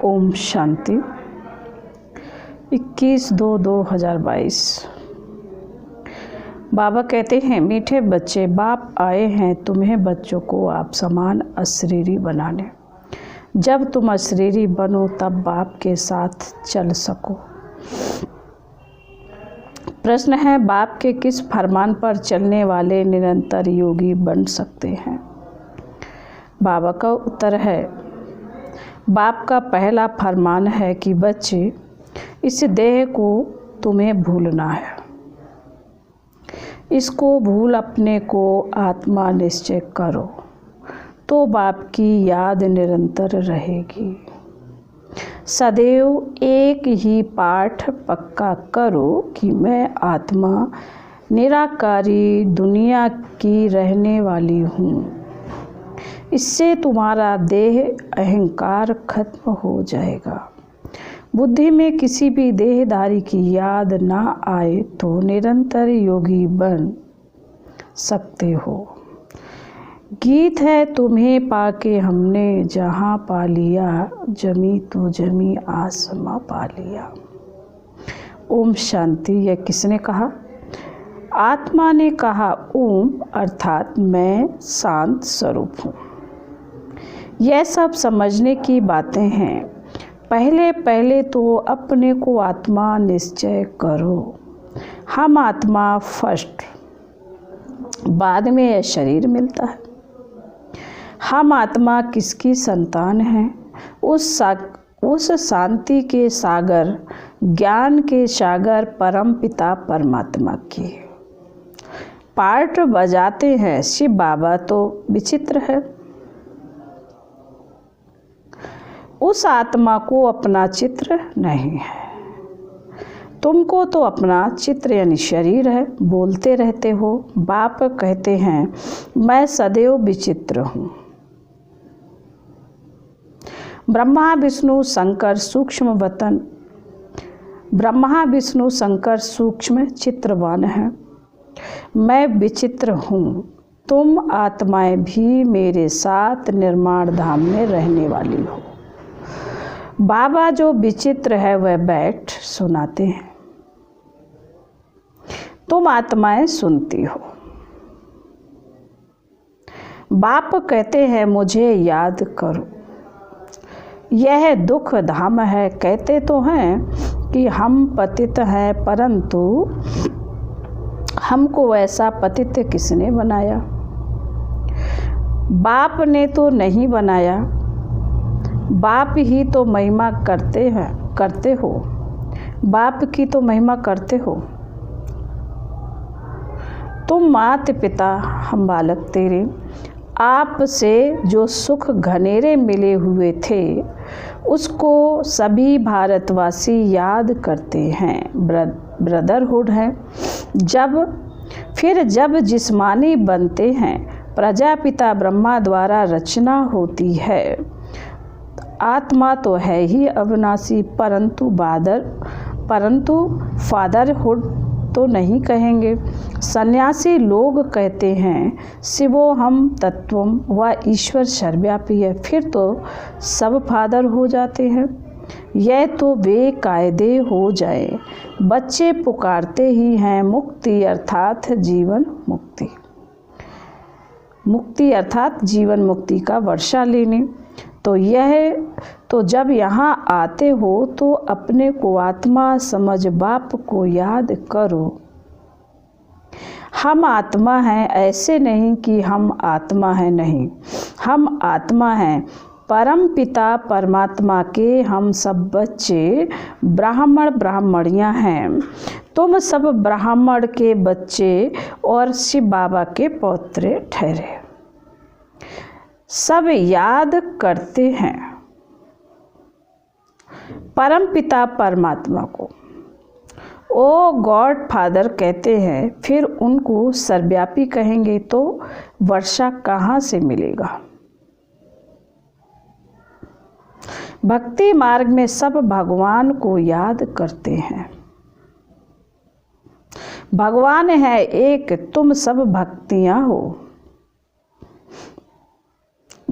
ओम शांति। 21/2/2022। बाबा कहते हैं, मीठे बच्चे, बाप आए हैं तुम्हें बच्चों को आप समान अशरीरी बनाने। जब तुम अशरीरी बनो तब बाप के साथ चल सको। प्रश्न है, बाप के किस फरमान पर चलने वाले निरंतर योगी बन सकते हैं? बाबा का उत्तर है, बाप का पहला फरमान है कि बच्चे, इस देह को तुम्हें भूलना है। इसको भूल अपने को आत्मा निश्चय करो तो बाप की याद निरंतर रहेगी। सदैव एक ही पाठ पक्का करो कि मैं आत्मा निराकारी दुनिया की रहने वाली हूँ। इससे तुम्हारा देह अहंकार खत्म हो जाएगा। बुद्धि में किसी भी देहधारी की याद ना आए तो निरंतर योगी बन सकते हो। गीत है, तुम्हें पाके हमने जहाँ पा लिया, जमी तो जमी आसमां पा लिया। ओम शांति। यह किसने कहा? आत्मा ने कहा। ओम अर्थात मैं शांत स्वरूप हूँ। यह सब समझने की बातें हैं। पहले तो अपने को आत्मा निश्चय करो। हम आत्मा फर्स्ट, बाद में यह शरीर मिलता है। हम आत्मा किसकी संतान हैं? उस शांति के सागर, ज्ञान के सागर परम पिता परमात्मा की। पार्ट बजाते हैं शिव बाबा तो विचित्र है। उस आत्मा को अपना चित्र नहीं है। तुमको तो अपना चित्र यानी शरीर है। बोलते रहते हो। बाप कहते हैं, मैं सदैव विचित्र हूँ। ब्रह्मा विष्णु शंकर सूक्ष्म चित्रवान है। मैं विचित्र हूँ। तुम आत्माएं भी मेरे साथ निर्माण धाम में रहने वाली हो। बाबा जो विचित्र है वह बैठ सुनाते हैं। तुम आत्माएं सुनती हो। बाप कहते हैं, मुझे याद करो। यह दुख धाम है। कहते तो हैं कि हम पतित हैं, परंतु हमको ऐसा पतित किसने बनाया? बाप ने तो नहीं बनाया। बाप ही तो महिमा करते हो। बाप की तो महिमा करते हो। तुम मात पिता, हम बालक तेरे। आपसे जो सुख घनेरे मिले हुए थे उसको सभी भारतवासी याद करते हैं। ब्रदरहुड है। जब जिस्मानी बनते हैं, प्रजापिता ब्रह्मा द्वारा रचना होती है। आत्मा तो है ही अविनाशी, परंतु फादरहुड तो नहीं कहेंगे। सन्यासी लोग कहते हैं, शिवो हम तत्वम व ईश्वर सर्वव्यापी है। फिर तो सब फादर हो जाते हैं। यह तो बेकायदे हो जाए। बच्चे पुकारते ही हैं, मुक्ति अर्थात जीवन मुक्ति। मुक्ति अर्थात जीवन मुक्ति का वर्षा लेने। तो जब यहाँ आते हो तो अपने को आत्मा समझ बाप को याद करो। हम आत्मा हैं, ऐसे नहीं कि हम आत्मा हैं, नहीं। हम आत्मा हैं। परम पिता परमात्मा के हम सब बच्चे ब्राह्मणियाँ हैं। तुम सब ब्राह्मण के बच्चे और शिव बाबा के पौत्रे ठहरे। सब याद करते हैं परम पिता परमात्मा को। ओ गॉड फादर कहते हैं। फिर उनको सर्वव्यापी कहेंगे तो वर्षा कहाँ से मिलेगा? भक्ति मार्ग में सब भगवान को याद करते हैं। भगवान है एक, तुम सब भक्तियाँ हो।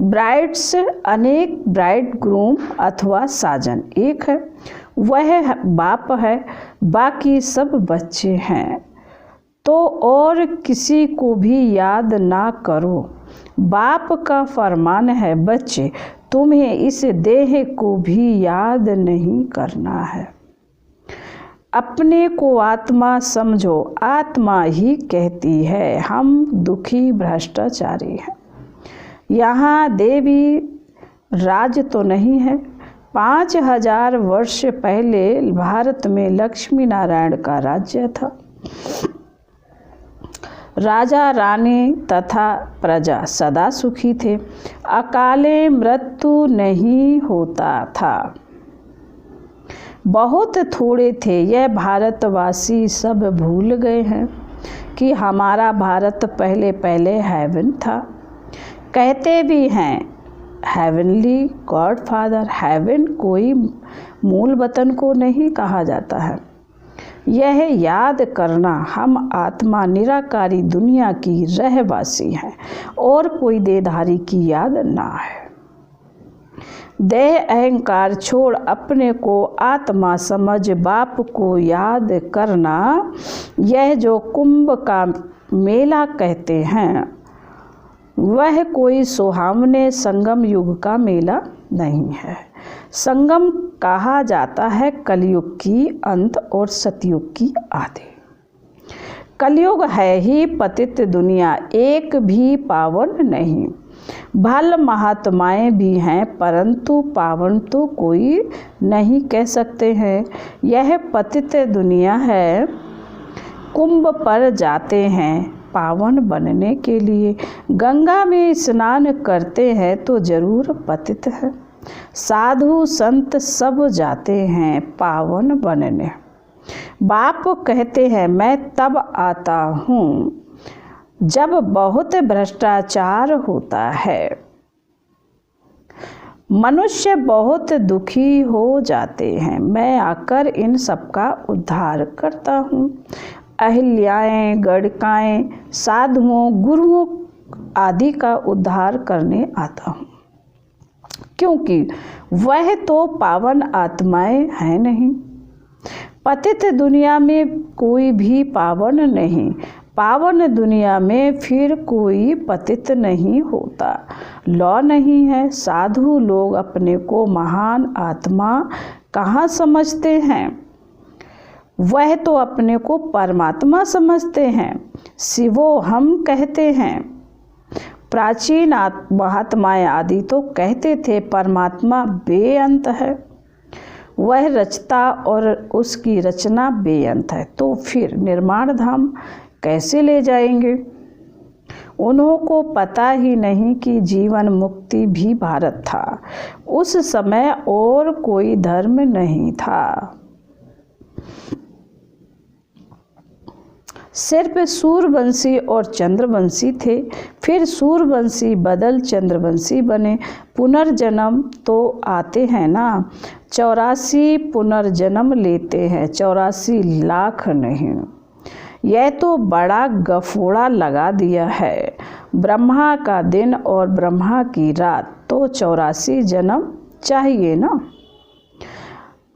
ब्राइड्स अनेक, ब्राइड ग्रूम अथवा साजन एक है, वह बाप है, बाकी सब बच्चे हैं। तो और किसी को भी याद ना करो, बाप का फरमान है बच्चे, तुम्हें इस देह को भी याद नहीं करना है। अपने को आत्मा समझो, आत्मा ही कहती है हम दुखी भ्रष्टाचारी हैं। यहाँ देवी राज तो नहीं है। 5000 वर्ष पहले भारत में लक्ष्मी नारायण का राज्य था। राजा रानी तथा प्रजा सदा सुखी थे। अकाले मृत्यु नहीं होता था। बहुत थोड़े थे। यह भारतवासी सब भूल गए हैं कि हमारा भारत पहले पहले हेवन था। कहते भी हैं हेवनली गॉडफादर। हेवन कोई मूल वतन को नहीं कहा जाता है। यह याद करना हम आत्मा निराकारी दुनिया की रहवासी हैं और कोई देहधारी की याद ना है। देह अहंकार छोड़ अपने को आत्मा समझ बाप को याद करना, यह जो कुंभ का मेला कहते हैं वह कोई सुहावने संगम युग का मेला नहीं है। संगम कहा जाता है कलयुग की अंत और सतयुग की आदि। कलयुग है ही पतित दुनिया, एक भी पावन नहीं। भल महात्माएं भी हैं परंतु पावन तो कोई नहीं कह सकते हैं। यह पतित दुनिया है। कुंभ पर जाते हैं पावन बनने के लिए। गंगा में स्नान करते हैं तो जरूर पतित है। साधु संत सब जाते हैं पावन बनने। बाप कहते हैं मैं तब आता हूँ जब बहुत भ्रष्टाचार होता है। मनुष्य बहुत दुखी हो जाते हैं। मैं आकर इन सबका उद्धार करता हूँ। अहिल्याएं, गणिकाएं, साधुओं, गुरुओं आदि का उद्धार करने आता हूँ, क्योंकि वह तो पावन आत्माएं हैं नहीं। पतित दुनिया में कोई भी पावन नहीं। पावन दुनिया में फिर कोई पतित नहीं होता। लौ नहीं है। साधु लोग अपने को महान आत्मा कहाँ समझते हैं? वह तो अपने को परमात्मा समझते हैं। शिवो हम कहते हैं। प्राचीन महात्माएं आदि तो कहते थे परमात्मा बेअंत है, वह रचता और उसकी रचना बेअंत है। तो फिर निर्माण धाम कैसे ले जाएंगे? उन्हों को पता ही नहीं कि जीवन मुक्ति भी भारत था। उस समय और कोई धर्म नहीं था। सिर्फ सूर्यवंशी और चंद्रवंशी थे। फिर सूर्यवंशी बदल चंद्रवंशी बने। पुनर्जन्म तो आते हैं ना। 84 पुनर्जन्म लेते हैं, 84 लाख नहीं। यह तो बड़ा गफोड़ा लगा दिया है। ब्रह्मा का दिन और ब्रह्मा की रात, तो 84 जन्म चाहिए ना।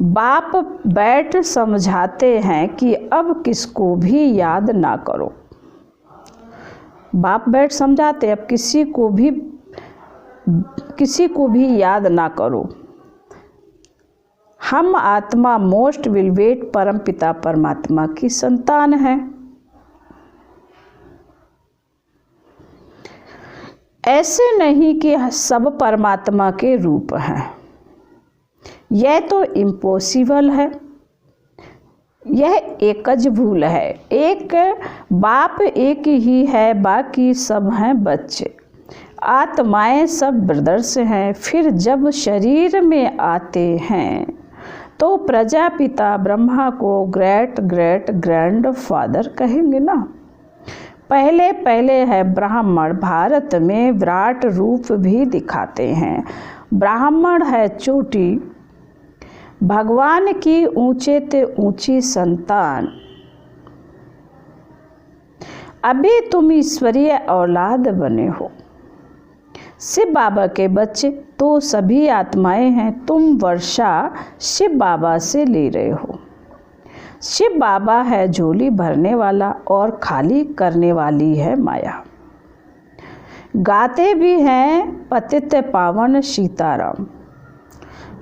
बाप बैठ समझाते हैं कि अब किसको भी याद ना करो। बाप बैठ समझाते अब किसी को भी याद ना करो। हम आत्मा मोस्ट विल वेट परम पिता परमात्मा की संतान हैं। ऐसे नहीं कि सब परमात्मा के रूप हैं। यह तो इम्पॉसिबल है। यह एकज भूल है। एक बाप एक ही है, बाकी सब हैं बच्चे। आत्माएं सब ब्रदर्स हैं। फिर जब शरीर में आते हैं तो प्रजापिता ब्रह्मा को ग्रेट ग्रेट ग्रैंड फादर कहेंगे ना। पहले पहले है ब्राह्मण। भारत में विराट रूप भी दिखाते हैं। ब्राह्मण है चोटी, भगवान की ऊंचे ते ऊंची संतान। अभी तुम ईश्वरीय औलाद बने हो। शिव बाबा के बच्चे तो सभी आत्माएं हैं, तुम वर्षा शिव बाबा से ले रहे हो। शिव बाबा है झोली भरने वाला और खाली करने वाली है माया। गाते भी हैं पतित पावन सीताराम,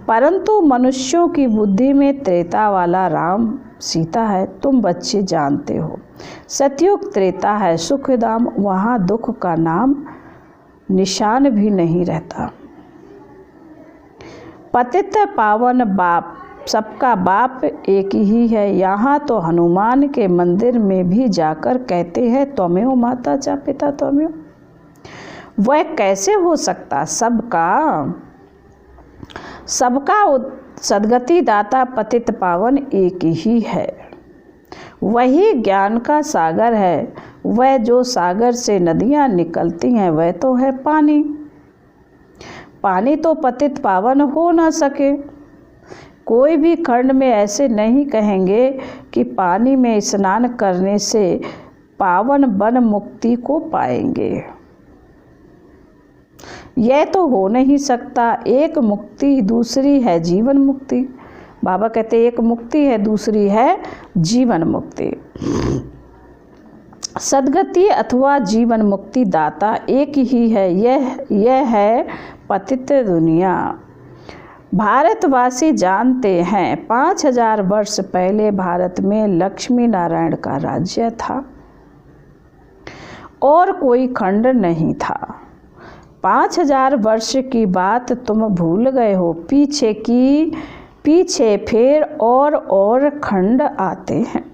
परंतु मनुष्यों की बुद्धि में त्रेता वाला राम सीता है, तुम बच्चे जानते हो। सतयुग त्रेता है सुखधाम, वहाँ दुख का नाम निशान भी नहीं रहता। पतित पावन बाप, सबका बाप एक ही है। यहाँ तो हनुमान के मंदिर में भी जाकर कहते हैं त्वमेव माता च पिता त्वमेव। वह कैसे हो सकता? सबका सद्गति दाता पतित पावन एक ही है। वही ज्ञान का सागर है। वह जो सागर से नदियाँ निकलती हैं वह तो है पानी। पानी तो पतित पावन हो ना सके। कोई भी खंड में ऐसे नहीं कहेंगे कि पानी में स्नान करने से पावन बन मुक्ति को पाएंगे। यह तो हो नहीं सकता। एक मुक्ति, दूसरी है जीवन मुक्ति। बाबा कहते एक मुक्ति है, दूसरी है जीवन मुक्ति। सद्गति अथवा जीवन मुक्ति दाता एक ही है। यह है पतित दुनिया। भारतवासी जानते हैं 5000 वर्ष पहले भारत में लक्ष्मी नारायण का राज्य था और कोई खंड नहीं था। 5000 वर्ष की बात तुम भूल गए हो। पीछे फिर और खंड आते हैं।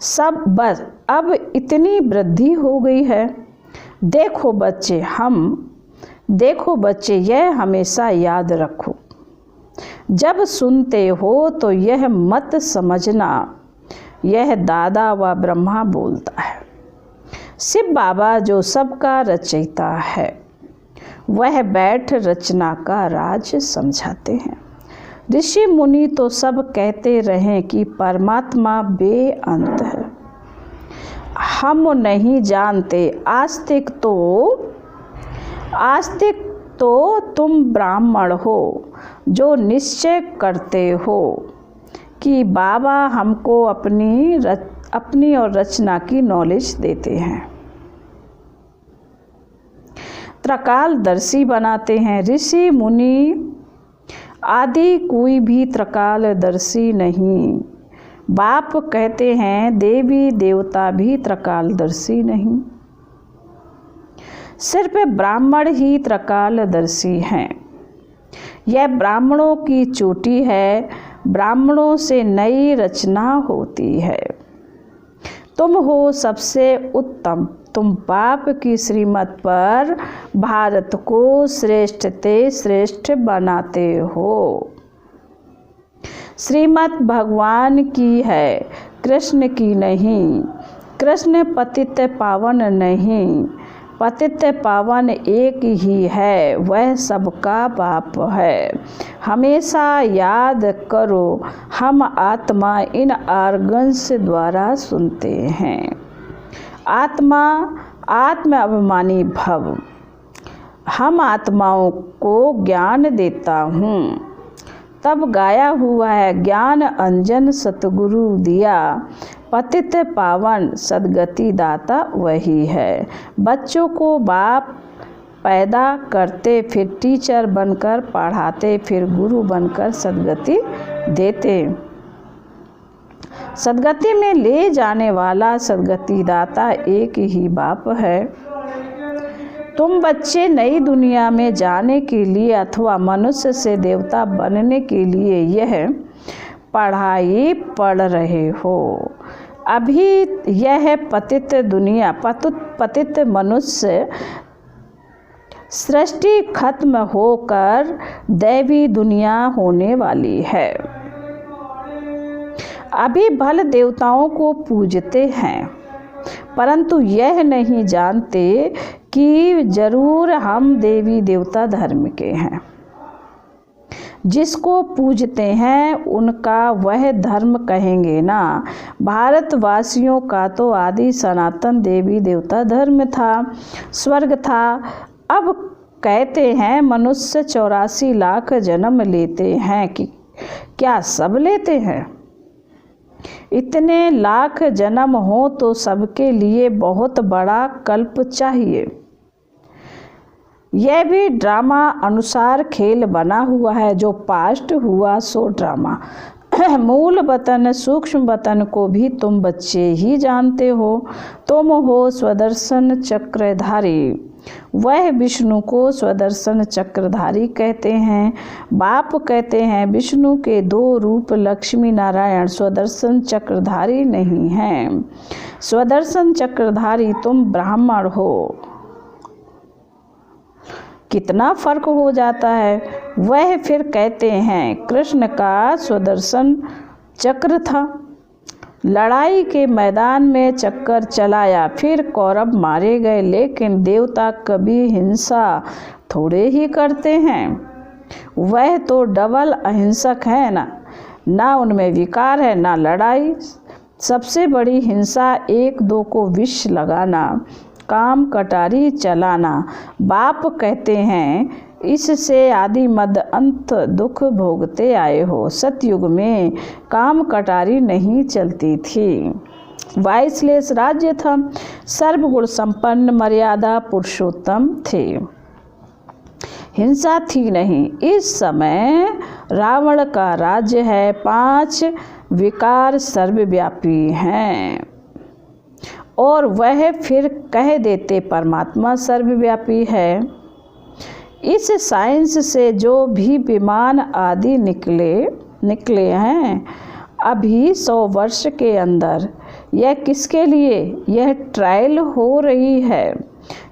सब बस अब इतनी वृद्धि हो गई है। देखो बच्चे यह हमेशा याद रखो। जब सुनते हो तो यह मत समझना यह दादा व ब्रह्मा बोलता है। शिव बाबा जो सबका रचयिता है वह बैठ रचना का राज समझाते हैं। ऋषि मुनि तो सब कहते रहे कि परमात्मा बेअंत है। हम नहीं जानते। आस्तिक तो तुम ब्राह्मण हो जो निश्चय करते हो कि बाबा हमको अपनी और रचना की नॉलेज देते हैं। त्रिकालदर्शी बनाते हैं। ऋषि मुनि आदि कोई भी त्रिकालदर्शी नहीं। बाप कहते हैं देवी देवता भी त्रिकालदर्शी नहीं। सिर्फ ब्राह्मण ही त्रिकालदर्शी हैं। यह ब्राह्मणों की चोटी है। ब्राह्मणों से नई रचना होती है। तुम हो सबसे उत्तम। तुम बाप की श्रीमत पर भारत को श्रेष्ठ ते श्रेष्ठ बनाते हो। श्रीमत भगवान की है, कृष्ण की नहीं। कृष्ण पतित पावन नहीं, पतित पावन एक ही है। वह सबका बाप है। हमेशा याद करो हम आत्मा इन आर्गन्स द्वारा सुनते हैं। आत्म अभिमानी भव। हम आत्माओं को ज्ञान देता हूँ। तब गाया हुआ है ज्ञान अंजन सतगुरु दिया। पतित पावन सद्गति दाता वही है। बच्चों को बाप पैदा करते, फिर टीचर बनकर पढ़ाते, फिर गुरु बनकर सद्गति देते। सद्गति में ले जाने वाला सद्गति दाता एक ही बाप है। तुम बच्चे नई दुनिया में जाने के लिए अथवा मनुष्य से देवता बनने के लिए यह पढ़ाई पढ़ रहे हो। अभी यह पतित दुनिया, पतित मनुष्य सृष्टि खत्म होकर दैवी दुनिया होने वाली है। अभी भल देवताओं को पूजते हैं, परंतु यह नहीं जानते कि जरूर हम देवी देवता धर्म के हैं। जिसको पूजते हैं उनका वह धर्म कहेंगे ना। भारतवासियों का तो आदि सनातन देवी देवता धर्म था, स्वर्ग था। अब कहते हैं मनुष्य 84 लाख जन्म लेते हैं कि क्या सब लेते हैं? इतने लाख जन्म हो तो सबके लिए बहुत बड़ा कल्प चाहिए। यह भी ड्रामा अनुसार खेल बना हुआ है, जो पास्ट हुआ सो ड्रामा। मूल वतन सूक्ष्म वतन को भी तुम बच्चे ही जानते हो। तुम हो स्वदर्शन चक्रधारी। वह विष्णु को स्वदर्शन चक्रधारी कहते हैं। बाप कहते हैं विष्णु के 2 रूप लक्ष्मी नारायण स्वदर्शन चक्रधारी नहीं हैं। स्वदर्शन चक्रधारी तुम ब्राह्मण हो। कितना फर्क हो जाता है। वह फिर कहते हैं कृष्ण का स्वदर्शन चक्र था। लड़ाई के मैदान में चक्कर चलाया, फिर कौरव मारे गए, लेकिन देवता कभी हिंसा थोड़े ही करते हैं। वह तो डबल अहिंसक है ना उनमें विकार है ना लड़ाई। सबसे बड़ी हिंसा 1-2 को विष लगाना, काम कटारी चलाना। बाप कहते हैं इससे आदि मध्य अंत दुख भोगते आए हो। सतयुग में काम कटारी नहीं चलती थी। 22 राज्य था। सर्वगुण संपन्न मर्यादा पुरुषोत्तम थे। हिंसा थी नहीं। इस समय रावण का राज्य है। 5 विकार सर्वव्यापी हैं और वह फिर कह देते परमात्मा सर्वव्यापी है। इस साइंस से जो भी विमान आदि निकले हैं अभी 100 वर्ष के अंदर, यह किसके लिए? यह ट्रायल हो रही है।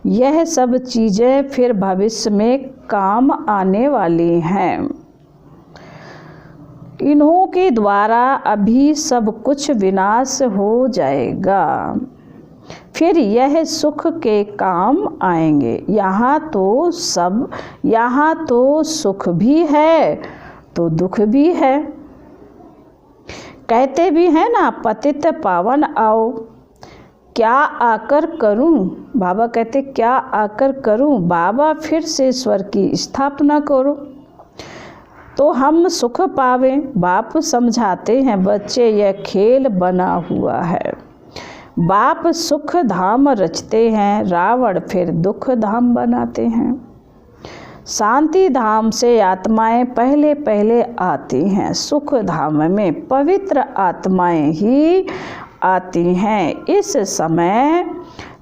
यह सब चीज़ें फिर भविष्य में काम आने वाली हैं। इन्हों के द्वारा अभी सब कुछ विनाश हो जाएगा, फिर यह सुख के काम आएंगे। यहाँ तो सुख भी है तो दुख भी है। कहते भी हैं ना पतित पावन आओ। क्या आकर करूं? बाबा कहते क्या आकर करूं? बाबा फिर से स्वर की स्थापना करो तो हम सुख पावें। बाप समझाते हैं बच्चे यह खेल बना हुआ है। बाप सुख धाम रचते हैं, रावण फिर दुख धाम बनाते हैं। शांति धाम से आत्माएं पहले पहले आती हैं। सुख धाम में पवित्र आत्माएं ही आती हैं। इस समय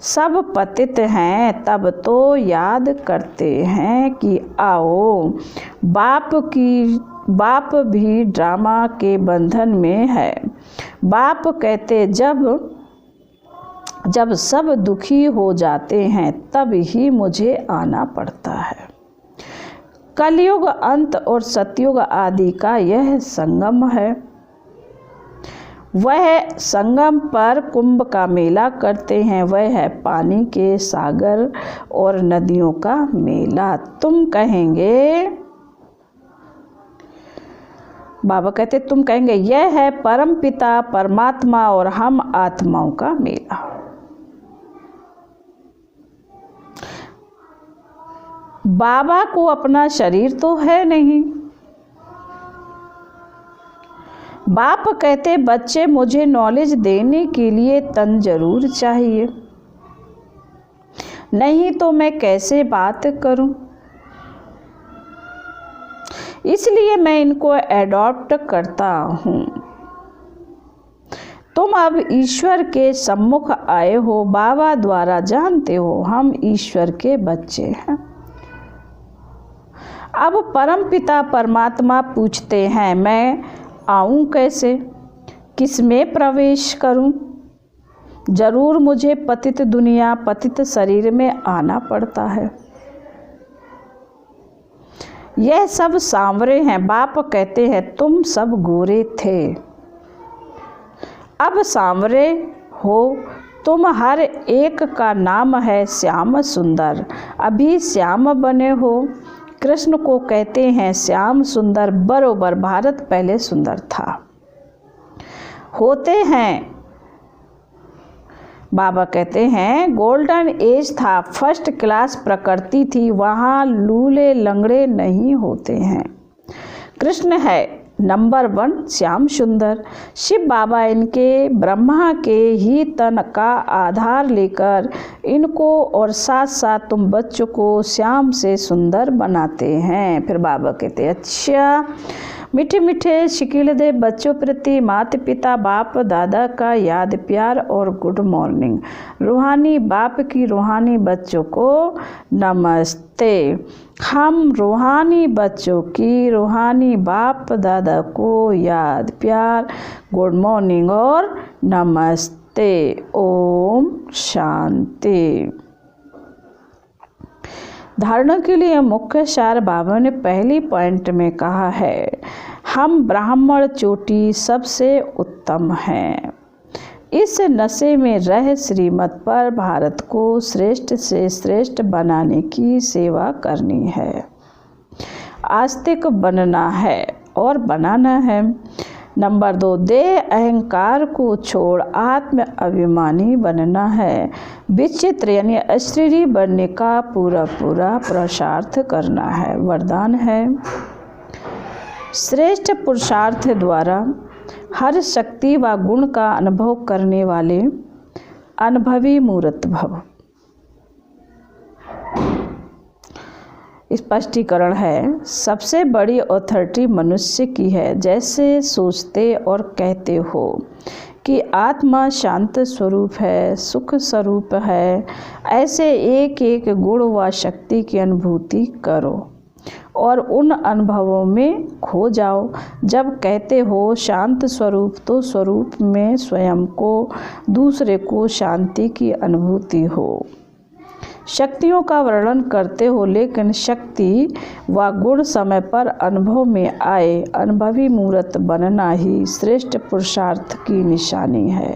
सब पतित हैं, तब तो याद करते हैं कि आओ। बाप भी ड्रामा के बंधन में है। बाप कहते जब सब दुखी हो जाते हैं तब ही मुझे आना पड़ता है। कलयुग अंत और सतयुग आदि का यह संगम है। वह संगम पर कुंभ का मेला करते हैं। वह है पानी के सागर और नदियों का मेला। तुम कहेंगे, बाबा कहते तुम कहेंगे यह है परम पिता परमात्मा और हम आत्माओं का मेला। बाबा को अपना शरीर तो है नहीं। बाप कहते बच्चे मुझे नॉलेज देने के लिए तन जरूर चाहिए, नहीं तो मैं कैसे बात करूं। इसलिए मैं इनको एडॉप्ट करता हूं। तुम अब ईश्वर के सम्मुख आए हो। बाबा द्वारा जानते हो हम ईश्वर के बच्चे हैं। अब परमपिता परमात्मा पूछते हैं मैं आऊं कैसे, किस में प्रवेश करूं। जरूर मुझे पतित दुनिया पतित शरीर में आना पड़ता है। यह सब सांवरे हैं। बाप कहते हैं तुम सब गोरे थे, अब सांवरे हो। तुम हर एक का नाम है श्याम सुंदर, अभी श्याम बने हो। कृष्ण को कहते हैं श्याम सुंदर। बरोबर भारत पहले सुंदर था। होते हैं बाबा कहते हैं गोल्डन एज था, फर्स्ट क्लास प्रकृति थी, वहाँ लूले लंगड़े नहीं होते हैं। कृष्ण है नंबर 1 श्याम सुंदर। शिव बाबा इनके ब्रह्मा के ही तन का आधार लेकर इनको और साथ साथ तुम बच्चों को श्याम से सुंदर बनाते हैं। फिर बाबा कहते अच्छा, मीठे मीठे शिकिल दे बच्चों प्रति माता पिता बाप दादा का याद प्यार और गुड मॉर्निंग। रूहानी बाप की रूहानी बच्चों को नमस्ते। हम रूहानी बच्चों की रूहानी बाप दादा को याद प्यार गुड मॉर्निंग और नमस्ते। ओम शांति। धारणा के लिए मुख्य सार बाबा ने पहली पॉइंट में कहा है, हम ब्राह्मण चोटी सबसे उत्तम हैं। इस नशे में रह श्रीमत पर भारत को श्रेष्ठ से श्रेष्ठ बनाने की सेवा करनी है। आस्तिक बनना है और बनाना है। नंबर 2, देह अहंकार को छोड़ आत्म अभिमानी बनना है। विचित्र यानी अशरीरी बनने का पूरा पुरुषार्थ करना है। वरदान है, श्रेष्ठ पुरुषार्थ द्वारा हर शक्ति व गुण का अनुभव करने वाले अनुभवी मूर्त भव। स्पष्टीकरण है, सबसे बड़ी अथॉरिटी मनुष्य की है। जैसे सोचते और कहते हो कि आत्मा शांत स्वरूप है, सुख स्वरूप है, ऐसे एक एक गुण व शक्ति की अनुभूति करो और उन अनुभवों में खो जाओ। जब कहते हो शांत स्वरूप, तो स्वरूप में स्वयं को दूसरे को शांति की अनुभूति हो। शक्तियों का वर्णन करते हो, लेकिन शक्ति व गुण समय पर अनुभव में आए। अनुभवी मूर्त बनना ही श्रेष्ठ पुरुषार्थ की निशानी है।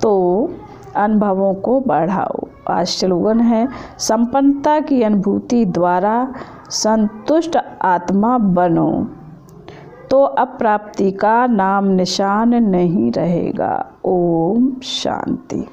तो अनुभवों को बढ़ाओ। आज स्लोगन है, संपन्नता की अनुभूति द्वारा संतुष्ट आत्मा बनो, तो अप्राप्ति का नाम निशान नहीं रहेगा। ओम शांति।